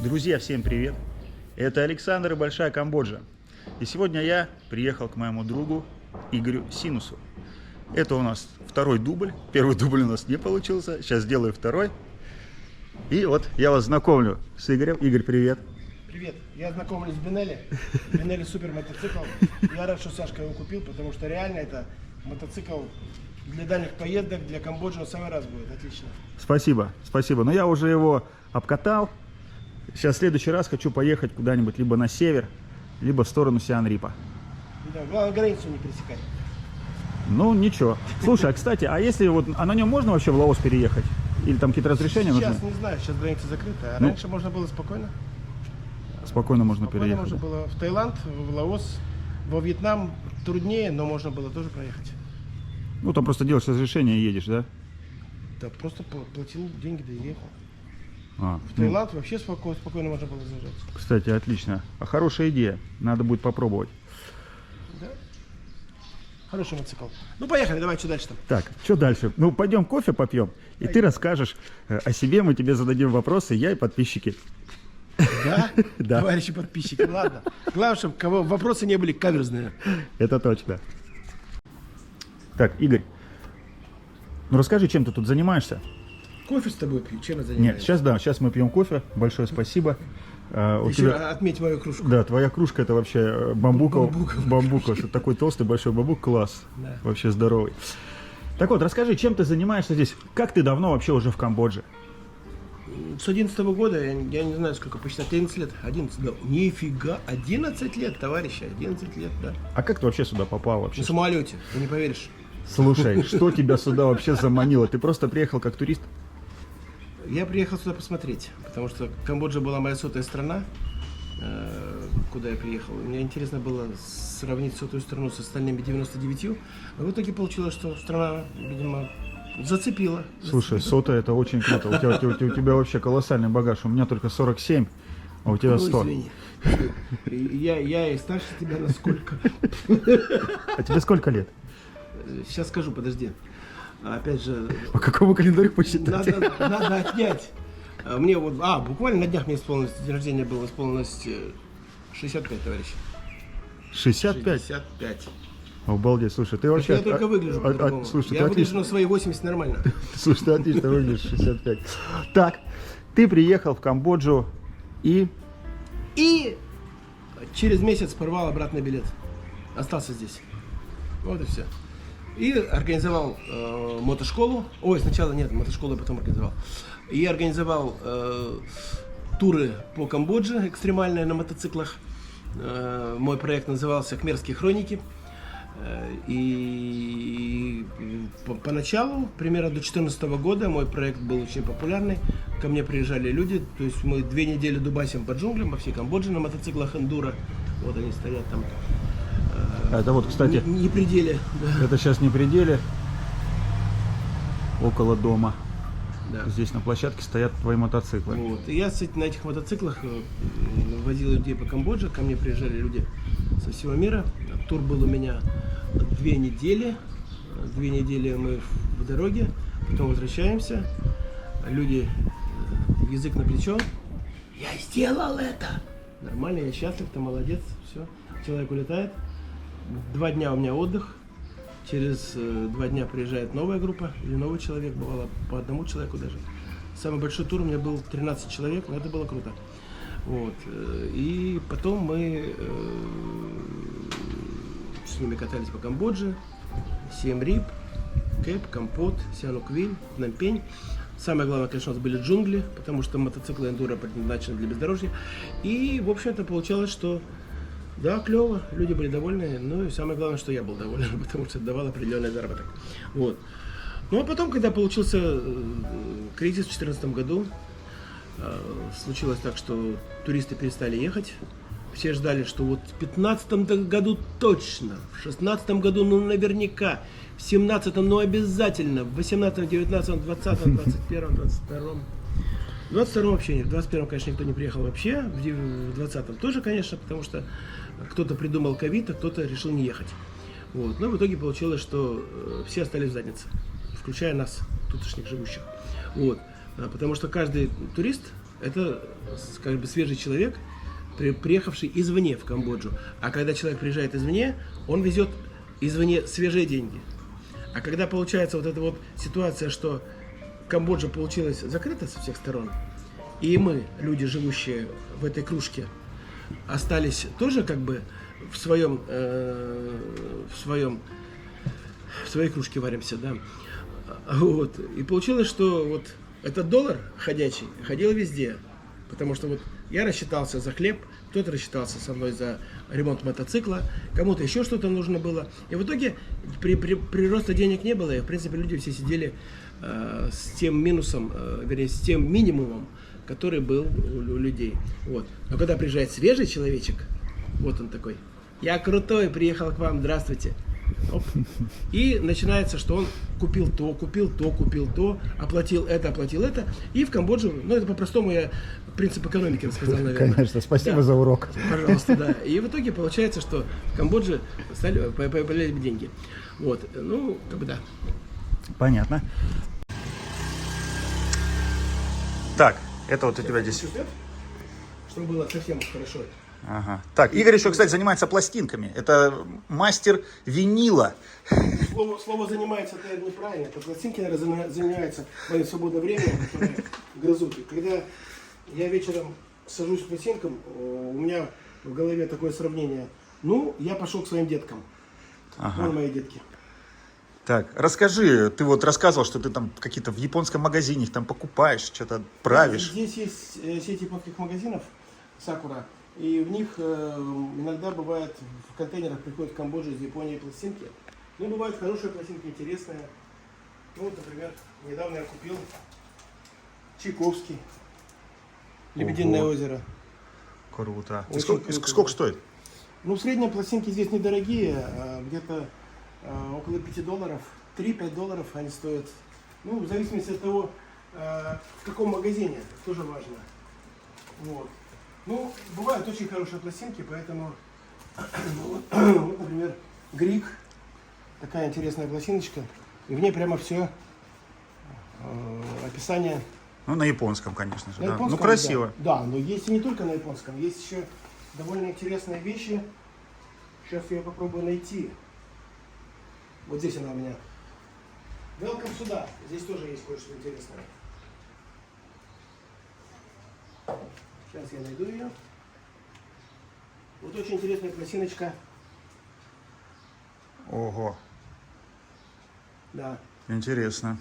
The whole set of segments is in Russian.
Друзья, всем привет! Это Александр и Большая Камбоджа. И сегодня я приехал к моему другу Игорю Синусу. Это у нас второй дубль. Первый дубль у нас не получился. Сейчас сделаю второй. И вот я вас знакомлю с Игорем. Игорь, привет! Привет, я знакомлюсь с Бенелли. Бенелли супер мотоцикл. Я рад, что Сашка его купил, потому что реально это мотоцикл для дальних поездок, для Камбоджи в самый раз будет. Отлично. Спасибо, спасибо. Но я уже его обкатал. Сейчас в следующий раз хочу поехать куда-нибудь либо на север, либо в сторону Сиан-Рипа. Да, главное границу не пересекать. Ну, ничего. Слушай, а кстати, а если вот, а на нем можно вообще в Лаос переехать? Или там какие-то разрешения нужны? Сейчас не знаю, сейчас граница закрыта. А Ну, раньше можно было спокойно. Спокойно можно Спокойно переехать. можно было в Таиланд, в Лаос, во Вьетнам труднее, но можно было тоже проехать. Ну, там просто делаешь разрешение и едешь, да? Да, просто платил деньги, да и ехал. А, В Таиланд вообще спокойно можно было заезжать. кстати, отлично. А хорошая идея. Надо будет попробовать. Да? Хороший мотоцикл. Ну, поехали, давай, что дальше там? Так, что дальше? Ну, пойдем кофе попьем, и ты расскажешь о себе, мы тебе зададим вопросы, я и подписчики. Да? Да. Товарищи подписчики, ладно. Главное, чтобы вопросы не были каверзные. Это точно. Так, Игорь, ну расскажи, чем ты тут занимаешься? Кофе с тобой пью, чем я занимаюсь? Нет, сейчас мы пьем кофе. Большое спасибо. У Еще тебя... отметь мою кружку. Да, твоя кружка это вообще бамбуковая. Бамбуковая. Такой толстый большой бамбук, класс. Да. Вообще здоровый. Так вот, расскажи, чем ты занимаешься здесь? Как ты давно вообще уже в Камбодже? С 11-го года, я не знаю сколько, посчитать, 11 лет. 11, да. Нифига, 11 лет, товарищи, 11 лет, да. А как ты вообще сюда попал вообще? На самолете, ты не поверишь. Слушай, что тебя сюда вообще заманило? Ты просто приехал как турист? Я приехал сюда посмотреть, потому что Камбоджа была моя сотая страна, куда я приехал. Мне интересно было сравнить сотую страну с остальными 99. А в итоге получилось, что страна, видимо, зацепила. Слушай, сотая это очень круто. У тебя вообще колоссальный багаж. У меня только 47, а у тебя Ну, 100. извини. Я и старше тебя на сколько? А тебе сколько лет? Сейчас скажу, подожди. Опять же, По какому календарю посчитать? надо отнять. Мне вот, буквально на днях мне исполнилось, день рождения было исполнилось 65, товарищи. 65? 65. Обалдеть, слушай, ты вообще... Я только выгляжу по-другому. Слушай, Я ты выгляжу отлично... на свои 80 нормально. Слушай, ты отлично выглядишь, 65. Так, ты приехал в Камбоджу и... И через месяц порвал обратный билет. Остался здесь. Вот и все. И организовал мотошколу. Ой, сначала нет, мотошколу я потом организовал. И организовал туры по Камбодже, экстремальные на мотоциклах. Мой проект назывался «Кхмерские хроники». И поначалу, примерно до 2014 года, мой проект был очень популярный. Ко мне приезжали люди, то есть мы 2 недели дубасим по джунглям, по всей Камбодже на мотоциклах эндуро. Вот они стоят там. Это вот, кстати, Не пределе. Да. это сейчас не пределе, около дома. Да. Здесь на площадке стоят твои мотоциклы. Вот. И я, кстати, на этих мотоциклах возил людей по Камбодже. Ко мне приезжали люди со всего мира. Тур был у меня 2 недели. 2 недели мы в дороге, потом возвращаемся. Люди, язык на плечо. Я сделал это! Нормально, я счастлив, ты молодец, все. Человек улетает. 2 дня у меня отдых. Через 2 дня приезжает новая группа или новый человек, бывало по одному человеку даже. Самый большой тур у меня был 13 человек, но это было круто. Вот. И потом мы с ними катались по Камбодже, Сием-Рип, Кэп, Кампот, Сиануквиль, Пномпень. Самое главное, конечно, у нас были джунгли, потому что мотоциклы эндуро предназначены для бездорожья. И, в общем-то, получалось, что да, клево, люди были довольны, ну и самое главное, что я был доволен, потому что это давал определенный заработок. Вот. Ну а потом, когда получился кризис в 2014 году, случилось так, что туристы перестали ехать. Все ждали, что вот в 2015 году точно, в 2016 году ну наверняка, в 2017 ну обязательно, в 2018, 2019, 2020, 2021, 2022. В 22-м вообще нет, в 21-м, конечно, никто не приехал вообще, в 20-м тоже, конечно, потому что кто-то придумал ковид, а кто-то решил не ехать. Вот. Но в итоге получилось, что все остались в заднице, включая нас, тутошних живущих. Вот. Потому что каждый турист это, как бы, свежий человек, приехавший извне в Камбоджу. А когда человек приезжает извне, он везет извне свежие деньги. А когда получается вот эта вот ситуация, что Камбоджа получилась закрыта со всех сторон, и мы, люди, живущие в этой кружке, остались тоже как бы в своей кружке варимся, да. Вот. И получилось, что вот этот доллар ходячий ходил везде. Потому что вот я рассчитался за хлеб, кто-то рассчитался со мной за ремонт мотоцикла, кому-то еще что-то нужно было. И в итоге прироста денег не было, и в принципе люди все сидели с тем минусом, вернее, с тем минимумом, который был у людей. Вот. Но когда приезжает свежий человечек, вот он такой: я крутой, приехал к вам, здравствуйте. Оп. И начинается, что он купил то, оплатил это. И в Камбодже, ну это по-простому я принцип экономики рассказал, наверное. Конечно, спасибо Да. за урок. Пожалуйста, да. И в итоге получается, что в Камбодже появились деньги. Вот, ну, как бы да. Понятно. Так, это вот у тебя здесь. Чтобы было совсем хорошо. Ага. Так, Игорь еще, кстати, занимается пластинками. Это мастер винила. Слово занимается, это неправильно. Это пластинки, наверное, занимается в свое свободное время, которое грызут. И когда я вечером сажусь к пластинкам, у меня в голове такое сравнение. Ну, я пошел к своим деткам. Ага. Вон мои детки. Так, расскажи, ты вот рассказывал, что ты там какие-то в японском магазине их там покупаешь, что-то правишь. Здесь есть сеть японских магазинов Сакура. И в них иногда бывает, в контейнерах приходят в Камбоджу из Японии пластинки. Ну, бывают хорошие пластинки, интересные. Ну, вот, например, недавно я купил Чайковский, «Лебединое Ого. озеро». Круто. Очень Сколько, круто, сколько да. стоит? Ну, в среднем пластинки здесь недорогие, где-то около $5. 3-5 долларов они стоят. Ну, в зависимости от того, в каком магазине, тоже важно. Вот. Ну, бывают очень хорошие пластинки, поэтому, вот, например, Грик, такая интересная пластиночка, и в ней прямо все описание. Ну, на японском, конечно же, На да. японском, Ну, красиво. Да, но есть и не только на японском, есть еще довольно интересные вещи. Сейчас я попробую найти. Вот здесь она у меня. Welcome сюда. Здесь тоже есть кое-что интересное. Сейчас я найду ее. Вот очень интересная пластиночка. Ого, Да. интересно.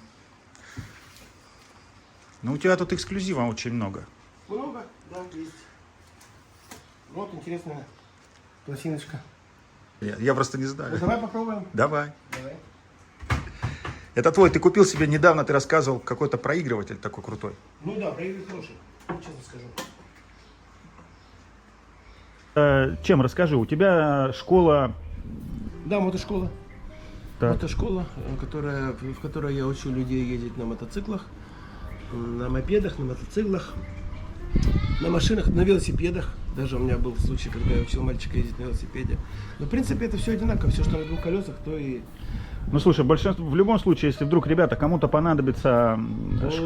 Ну, у тебя тут эксклюзива очень много. Много? Да, есть. Вот интересная пластиночка. Я просто не Ну, знаю. давай попробуем. Давай. Давай. Это твой, ты купил себе недавно, ты рассказывал, какой-то проигрыватель такой крутой. Ну да, проигрыватель хороший, честно скажу. Чем, расскажи, у тебя школа... Да, мотошкола. Так. Мотошкола, в которой я учу людей ездить на мотоциклах, на мопедах, на мотоциклах, на машинах, на велосипедах. Даже у меня был случай, когда я учил мальчика ездить на велосипеде. Но в принципе это все одинаково, все, что на двух колесах, то и... Ну, слушай, большинство, в любом случае, если вдруг, ребята, кому-то понадобится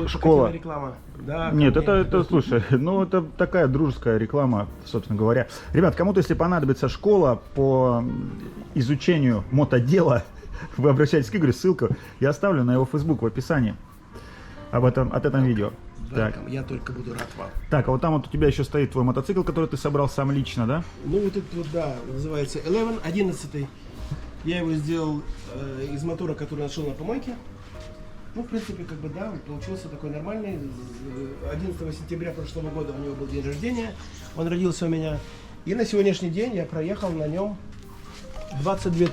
школа... Хотела реклама. Да, Нет, ко мне. это, слушай, ну, это такая дружеская реклама, собственно говоря. Ребят, кому-то, если понадобится школа по изучению мотодела, вы обращайтесь к Игорю, ссылку я оставлю на его Facebook в описании от этом видео. Так. Я только буду рад вам. Так, а вот там вот у тебя еще стоит твой мотоцикл, который ты собрал сам лично, да? Ну вот этот вот, да, называется 11. Я его сделал из мотора, который нашел на помойке. Ну, в принципе, как бы, да, получился такой нормальный. 11 сентября прошлого года у него был день рождения. Он родился у меня. И на сегодняшний день я проехал на нем 22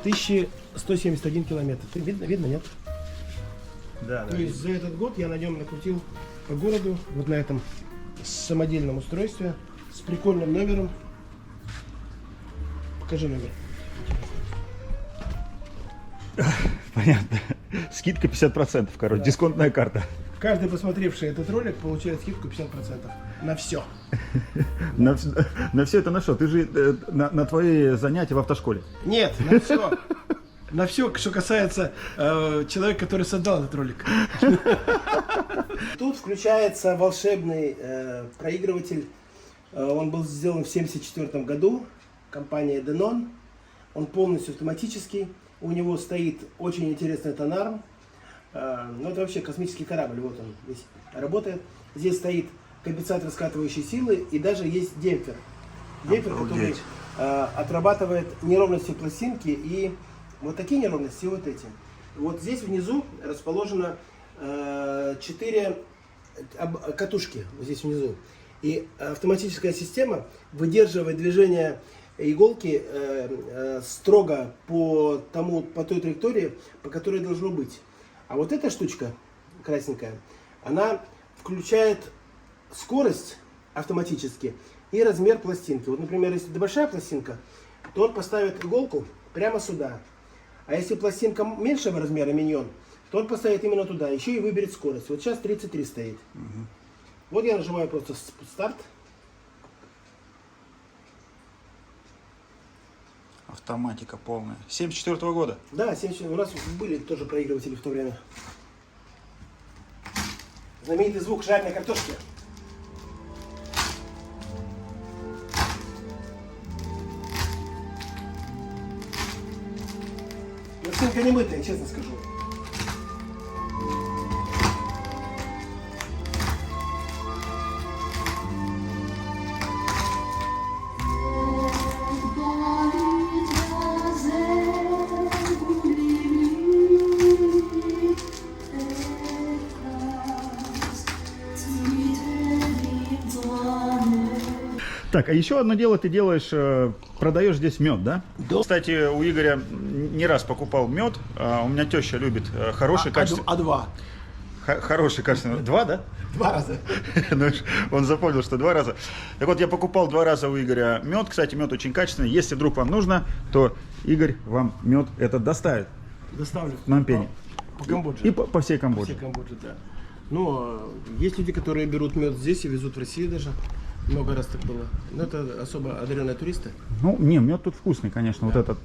171 километр. Видно, нет? Да, То есть за этот год я на нем накрутил по городу, вот на этом самодельном устройстве, с прикольным номером. Покажи номер. Понятно. Скидка 50%, короче, дисконтная карта. Каждый, посмотревший этот ролик, получает скидку 50% на все. На все это на что? Ты же на твои занятия в автошколе. Нет, на все. На все, что касается человека, который создал этот ролик. Тут включается волшебный проигрыватель. Он был сделан в 1974 году. Компания Denon. Он полностью автоматический. У него стоит очень интересный тонарм. Ну, это вообще космический корабль. Вот он здесь работает. Здесь стоит компенсатор скатывающей силы и даже есть демпфер. Демпфер, который отрабатывает неровности пластинки и вот такие неровности, и вот эти. Вот здесь внизу расположено 4 катушки, вот здесь внизу. И автоматическая система выдерживает движение иголки строго по той траектории, по которой должно быть. А вот эта штучка красненькая, она включает скорость автоматически и размер пластинки. Вот, например, если это большая пластинка, то он поставит иголку прямо сюда. А если пластинка меньшего размера, миньон, то он поставит именно туда, еще и выберет скорость. Вот сейчас 33 стоит. Вот я нажимаю просто старт. Автоматика полная. 74-го года? Да, 74. У нас были тоже проигрыватели в то время. Знаменитый звук жареной картошки. Пластинка не мытая, честно скажу. Так, а еще одно дело ты делаешь, продаешь здесь мед, да? Да. Кстати, у Игоря не раз покупал мед. У меня теща любит хороший, качественный. два. Хороший, качественный. 2, да? 2 раза. Ну, он запомнил, что 2 раза. Так вот, я покупал 2 раза у Игоря мед. Кстати, мед очень качественный. Если вдруг вам нужно, то Игорь вам мед этот доставит. Доставлю. В Пномпене. По Камбодже. И по всей Камбодже. По всей Камбодже, да. Ну, есть люди, которые берут мед здесь и везут в Россию даже. Много раз так было. Но это особо одаренные туристы. Ну, не, мед тут вкусный, конечно. Да. Вот этот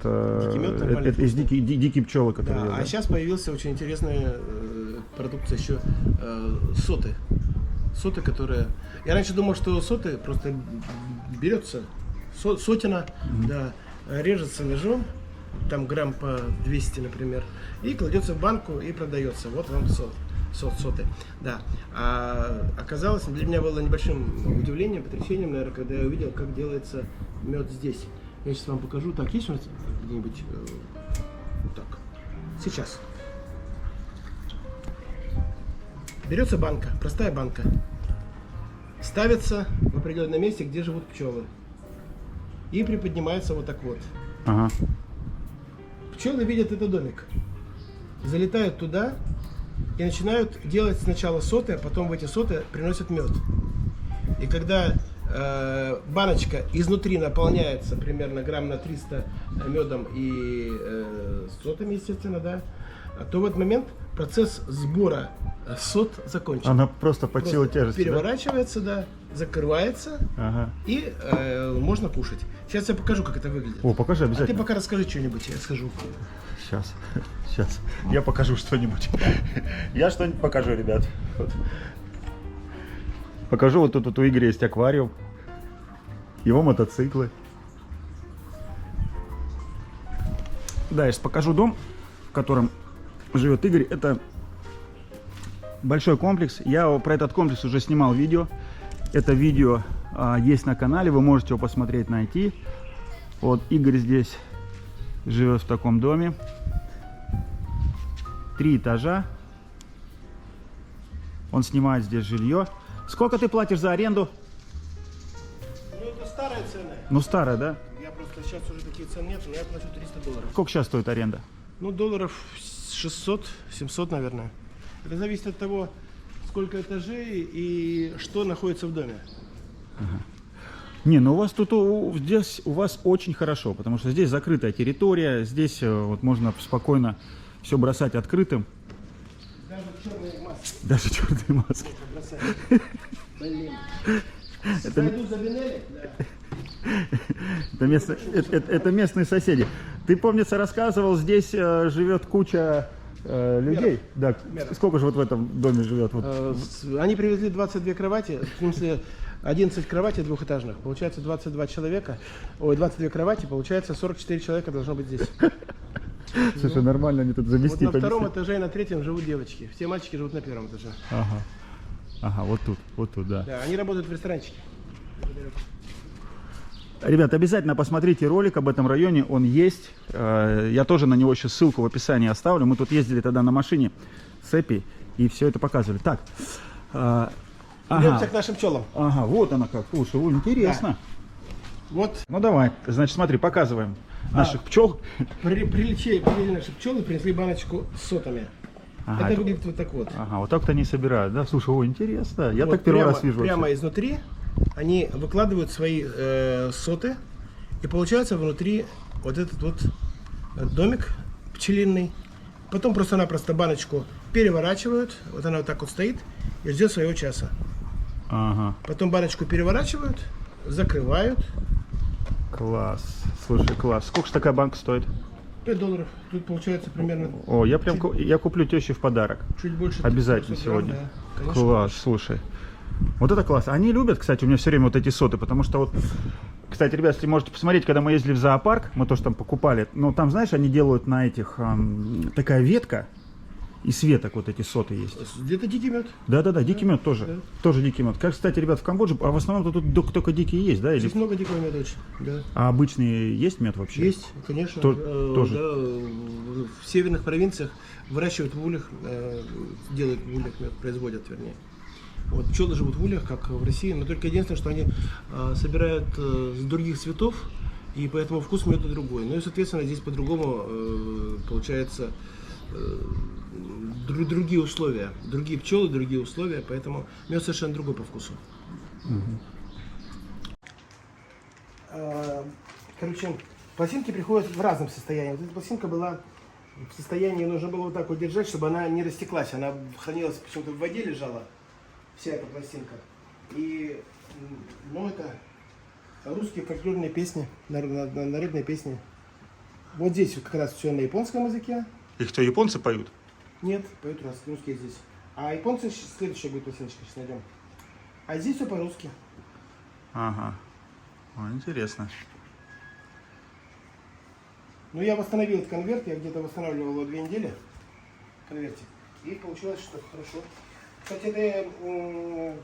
дикий мед нормально из дикие пчелы, которые. Да, а сейчас появился очень интересная продукция еще соты. Соты, которые. Я раньше думал, что соты просто берется сотина, да, режется ножом, там грамм по 200, например, и кладется в банку и продается. Вот вам соты. Да. А оказалось, для меня было небольшим удивлением, потрясением, наверное, когда я увидел, как делается мед здесь. Я сейчас вам покажу. Так, есть у нас где-нибудь так. Сейчас. Берется банка, простая банка. Ставится в определенном месте, где живут пчелы. И приподнимается вот так вот. Ага. Пчелы видят этот домик. Залетают туда и начинают делать сначала соты, а потом в эти соты приносят мед. И когда баночка изнутри наполняется примерно грамм на 300 медом и сотами, естественно, да, то в этот момент процесс сбора сот закончен. Она просто под силу тяжести. Переворачивается, да, закрывается, ага. И можно кушать. Сейчас я покажу, как это выглядит. О, покажи обязательно. А ты пока расскажи что-нибудь, я скажу. Сейчас. Я покажу что-нибудь. Я что-нибудь покажу, ребят. Вот. Покажу, вот тут у Игоря есть аквариум. Его мотоциклы. Да, я сейчас покажу дом, в котором живет Игорь. Это большой комплекс. Я про этот комплекс уже снимал видео. Это видео есть на канале, вы можете его посмотреть, найти. Вот Игорь здесь живет в таком доме. 3 этажа. Он снимает здесь жилье. Сколько ты платишь за аренду? Ну, это старые цены. Ну, старая, да? Я просто сейчас уже такие цены нет, но я плачу $300. Сколько сейчас стоит аренда? Ну, долларов 600-700, наверное. Это зависит от того, сколько этажей и что находится в доме. Ага. Не, ну у вас тут здесь у вас очень хорошо, потому что здесь закрытая территория, здесь вот можно спокойно все бросать открытым. Даже черные маски. Даже черные маски. Блин. Это местные соседи. Ты, помнится, рассказывал, здесь живет куча людей. Да. Меров. Сколько же вот в этом доме живет? Вот. Они привезли 22 кровати, в смысле 11 кроватей двухэтажных. Получается 22 человека. Ой, 22 кровати, получается 44 человека должно быть здесь. Слушай, нормально они тут Вот замести. на втором поместили. этаже и на третьем живут девочки. Все мальчики живут на первом этаже. Ага. Ага, вот тут, да. Да, они работают в ресторанчике. Ребят, обязательно посмотрите ролик об этом районе, он есть. Я тоже на него еще ссылку в описании оставлю. Мы тут ездили тогда на машине с Эпи и все это показывали. Так, Идемте к нашим пчелам. ага, вот она как. Слушай, интересно. Вот Ну давай, значит, смотри, показываем наших пчел. прилетели наши пчелы, принесли баночку с сотами. Ага, Это выглядит вот так вот. ага, вот так-то они собирают, да? Слушай, интересно. Я Вот так первый прямо, раз вижу. Прямо вообще. изнутри они выкладывают свои соты, и получается внутри вот этот вот домик пчелиный. Потом просто-напросто баночку переворачивают, вот она вот так вот стоит и ждет своего часа. Ага, Потом баночку переворачивают, закрывают. класс. Слушай, класс. Сколько же такая банка стоит? $5. Тут получается примерно О, я прям я куплю теще в подарок. чуть больше. Обязательно 300 грамм, сегодня. да, конечно. Класс, слушай. Вот это класс. Они любят, кстати, у меня все время вот эти соты, потому что вот, кстати, ребят, если можете посмотреть, когда мы ездили в зоопарк, мы тоже там покупали, но там, знаешь, они делают на этих, такая ветка, и с веток вот эти соты есть. Где-то дикий мед. Да-да-да, дикий мед тоже. Да. Тоже дикий мед. Как, кстати, ребят, в Камбодже, а в основном тут только дикий есть, да? Или... Здесь много дикого меда очень. Да. А обычный есть мед вообще? Есть, конечно. Тоже. Да, в северных провинциях выращивают в ульях, делают в ульях мед, производят, вернее. Вот пчелы живут в ульях, как в России, но только единственное, что они собирают с других цветов, и поэтому вкус меда другой. Ну и, соответственно, здесь по-другому получается другие условия, другие пчелы, другие условия, поэтому мед совершенно другой по вкусу. Короче, пластинки приходят в разном состоянии. Вот эта пластинка была в состоянии, нужно было вот так вот держать, чтобы она не растеклась. Она хранилась, почему-то в воде лежала, вся эта пластинка. И, ну, это русские фольклорные песни, народные песни. Вот здесь вот как раз все на японском языке. Их что, японцы поют? Нет, поют русские здесь. А японцы, следующая будет пластиночка, сейчас найдем. А здесь все по-русски. Ага. О, интересно. Ну, я восстановил этот конверт, я где-то восстанавливал его 2 недели, конвертик, и получилось, что хорошо. Кстати, эта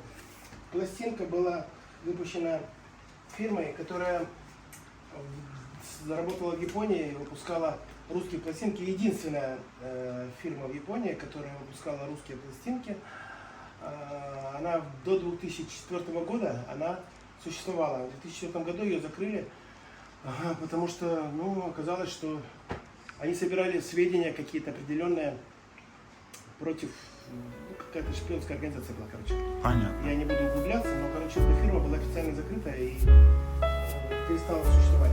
пластинка была выпущена фирмой, которая работала в Японии, выпускала русские пластинки. Единственная фирма в Японии, которая выпускала русские пластинки. Она до 2004 года она существовала. В 2004 году ее закрыли. Потому что, ну, оказалось, что они собирали сведения какие-то определенные против, какая-то шпионская организация была, короче. Понятно. Я не буду углубляться, но, короче, эта фирма была официально закрыта и перестала существовать.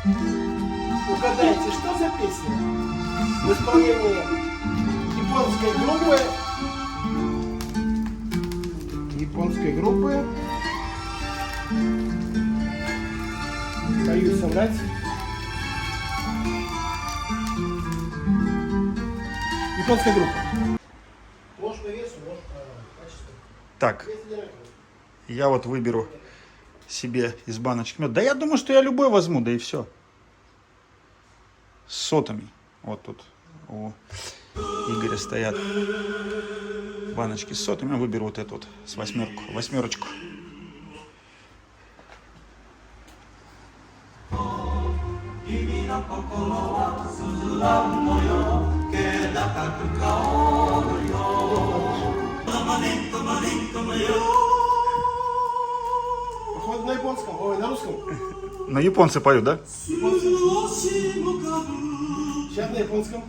Угадайте, что за песня? В исполнении японской группы. Боюсь соврать. Японская группа. Ложь по весу, ложь по качеству. Так, я вот выберу себе из баночки мед. Да я думаю, что я любой возьму, да и все. С сотами. Вот тут у Игоря стоят баночки с сотами. Я выберу вот эту вот с восьмерочку. Походу на японском, ой, на русском. На японцы поют, да? Сейчас на японском.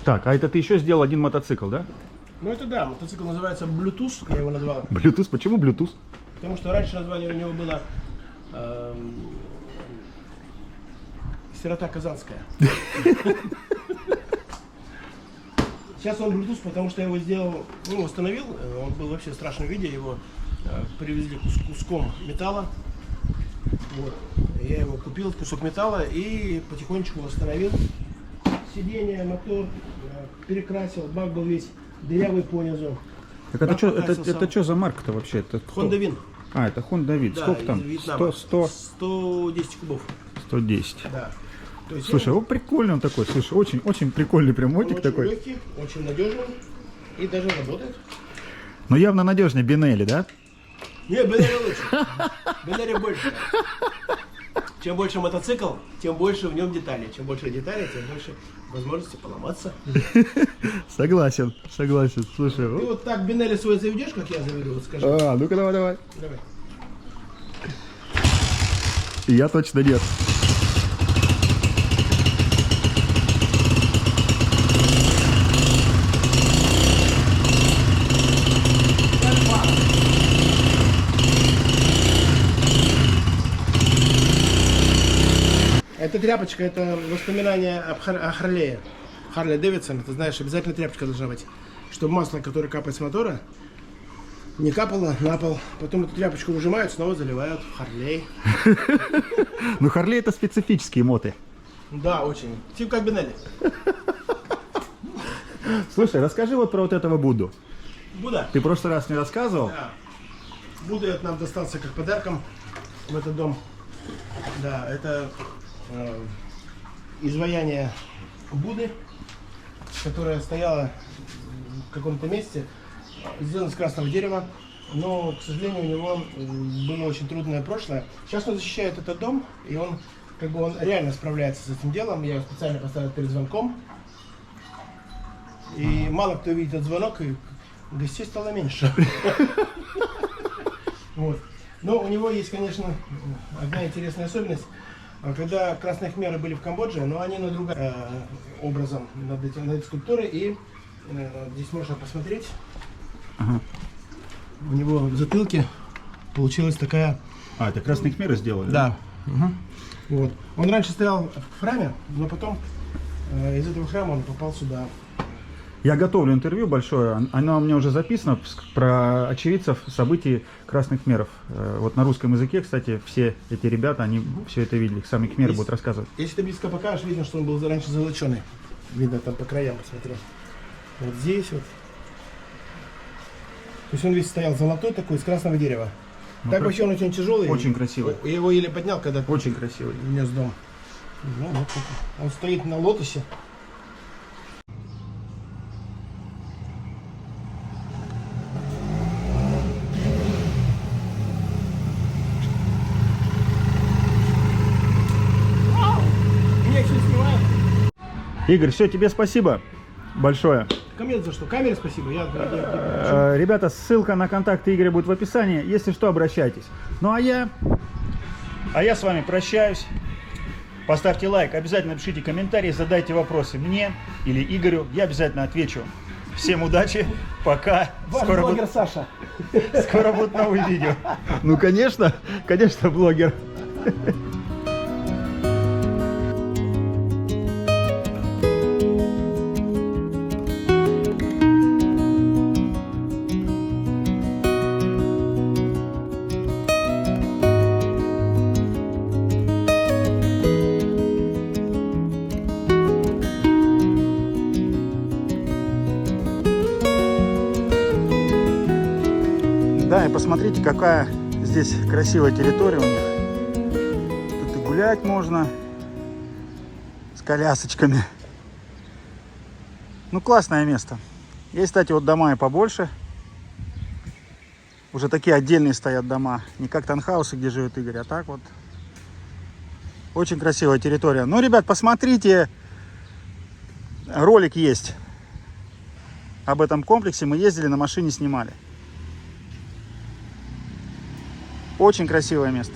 Так, а это ты еще сделал один мотоцикл, да? Ну это да, мотоцикл называется Bluetooth, я его назвал. Bluetooth? Почему Bluetooth? Потому что раньше название у него было Сирота Казанская. Сейчас он Bluetooth, потому что я его сделал, ну, установил, он был вообще в страшном виде, его привезли куском металла. Вот. Я его купил, кусок металла, и потихонечку восстановил. Сиденье, мотор, перекрасил, бак был весь дырявый понизу. Так это что за марка-то вообще? Это Honda Win. А, это Honda Win. Да, Сколько там? из Вьетнама. 110 кубов. 110. Да. То есть Слушай, он прикольный он такой. Слушай, очень прикольный прям мотик очень такой. легкий, очень надежный и даже работает. Но явно надежнее Бинелли, да? Не, Бенери лучше. Бенери больше. Чем больше мотоцикл, тем больше в нем деталей. Чем больше деталей, тем больше возможности поломаться. Согласен. Слушай. Ты вот так Бенели свой заведешь, как я заведу, вот скажи. А, ну-ка давай. Давай. Я точно нет. Эта тряпочка, это воспоминание о Харлее. Харли Дэвидсон, ты знаешь, обязательно тряпочка должна быть. Чтобы масло, которое капает с мотора, не капало на пол. Потом эту тряпочку выжимают, снова заливают в Харлей. Ну, Харли это специфические моты. Да, очень. Типа как Бенелли. Слушай, расскажи вот про вот этого Будду. Будда. Ты в прошлый раз не рассказывал? Да. Будда это нам достался как подарком в этот дом. Да, это изваяние Будды, которое стояло в каком-то месте, сделано из красного дерева, но, к сожалению, у него было очень трудное прошлое. Сейчас он защищает этот дом, и он реально справляется с этим делом. Я его специально поставил перед звонком. И мало кто видит этот звонок, и гостей стало меньше. Вот. Но у него есть, конечно, одна интересная особенность. Когда красные хмеры были в Камбодже, но они на другом образом над этой скульптурой, и здесь можно посмотреть. Ага. У него в затылке получилась такая... А, это красные хмеры сделали? Да. Угу. Вот. Он раньше стоял в храме, но потом из этого храма он попал сюда. Я готовлю интервью большое, оно у меня уже записано, про очевидцев событий красных хмеров. Вот на русском языке, кстати, все эти ребята, они все это видели, сами хмеры будут рассказывать. Если ты близко покажешь, видно, что он был раньше золоченый. Видно там по краям, посмотри. Вот здесь вот. То есть он весь стоял золотой такой, из красного дерева. Ну, так вообще он очень тяжелый. Очень красивый. Я его еле поднял, когда Очень красивый. внес в дом. Ну, вот он стоит на лотосе. Игорь, все, тебе спасибо. большое. Ко мне за что? Камере спасибо. Я Ребята, ссылка на контакты Игоря будет в описании. Если что, обращайтесь. Ну а я с вами прощаюсь. Поставьте лайк, обязательно пишите комментарии, задайте вопросы мне или Игорю. Я обязательно отвечу. Всем удачи, пока. Ваш блогер Саша. Скоро будут новые видео. Ну, конечно, блогер. Да, и посмотрите, какая здесь красивая территория у них. Тут и гулять можно с колясочками. Ну, классное место. Есть, кстати, вот дома и побольше. Уже такие отдельные стоят дома. Не как таунхаусы, где живет Игорь, а так вот. Очень красивая территория. Ну, ребят, посмотрите. Ролик есть об этом комплексе. Мы ездили, на машине снимали. Очень красивое место.